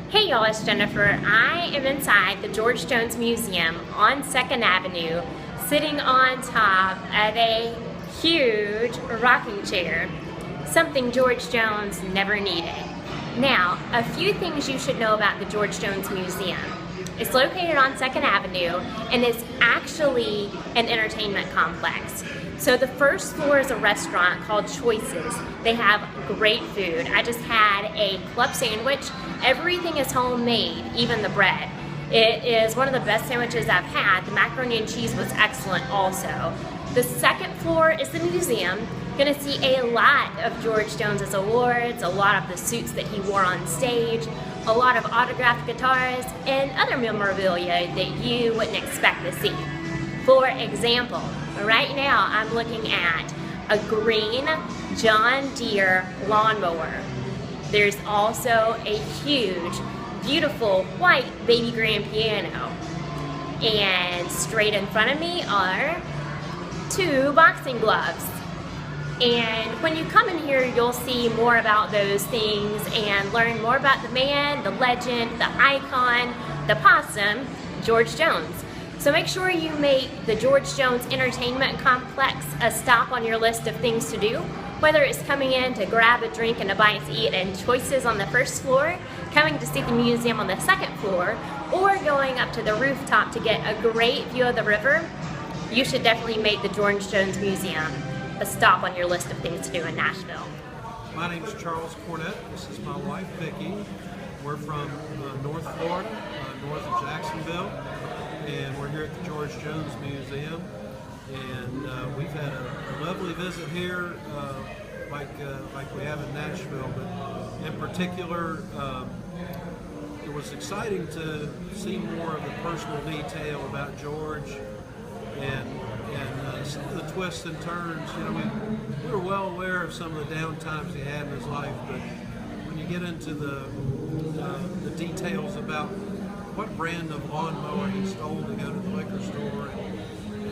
Hey y'all, it's Jennifer. I am inside the George Jones Museum on 2nd Avenue, sitting on top of a huge rocking chair, something George Jones never needed. Now, a few things you should know about the George Jones Museum. It's located on 2nd Avenue and it's actually an entertainment complex. So the first floor is a restaurant called Choices. They have great food. I just had a club sandwich. Everything is homemade, even the bread. It is one of the best sandwiches I've had. The macaroni and cheese was excellent also. The second floor is the museum. You're gonna see a lot of George Jones's awards, a lot of the suits that he wore on stage, a lot of autographed guitars, and other memorabilia that you wouldn't expect to see. For example, right now I'm looking at a green John Deere lawnmower. There's also a huge, beautiful white baby grand piano. And straight in front of me are 2 boxing gloves. And when you come in here, you'll see more about those things and learn more about the man, the legend, the icon, the Possum, George Jones. So make sure you make the George Jones Entertainment Complex a stop on your list of things to do, whether it's coming in to grab a drink and a bite to eat and Choices on the first floor, coming to see the museum on the second floor, or going up to the rooftop to get a great view of the river. You should definitely make the George Jones Museum a stop on your list of things to do in Nashville. My name is Charles Cornett. This is my wife, Vicki. We're from North Florida, north of Jacksonville, and we're here at the George Jones Museum. And we've had a lovely visit here, like we have in Nashville. But in particular, it was exciting to see more of the personal detail about George and some of the twists and turns. You know, we were well aware of some of the down times he had in his life, but when you get into the details about what brand of lawnmower he stole to go to the liquor store,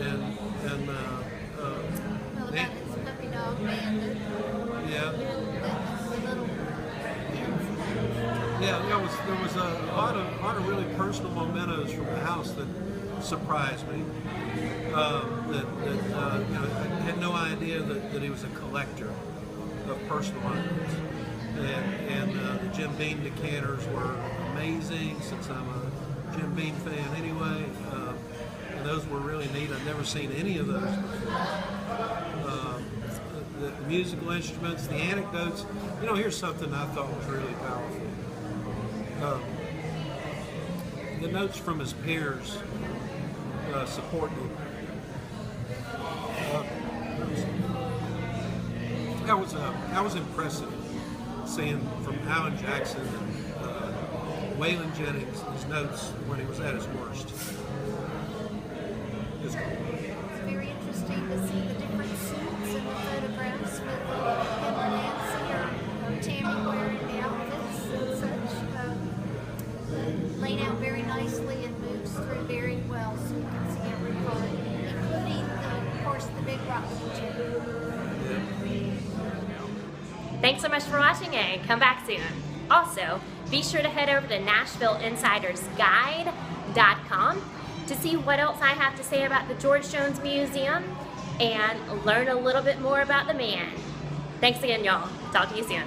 and Well, about his puppy dog Bandit. yeah, there was a lot of really personal mementos from the house that surprised me. I had no idea that he was a collector of personal items, and the Jim Beam decanters were amazing, since I'm a Jim Beam fan anyway, and those were really neat. I've never seen any of those before. The musical instruments, the anecdotes. You know, here's something I thought was really powerful. The notes from his peers supporting him. That was impressive, seeing from Alan Jackson and Waylon Jennings his notes when he was at his worst. It's very interesting to see the different suits and the photographs with him or Nancy or Tammy wearing the outfits and such. Laid out very nicely and moves through very well, so you can see every part, including, of course, the big rocking chair. Thanks so much for watching and come back soon. Also, be sure to head over to NashvilleInsidersGuide.com to see what else I have to say about the George Jones Museum and learn a little bit more about the man. Thanks again, y'all. Talk to you soon.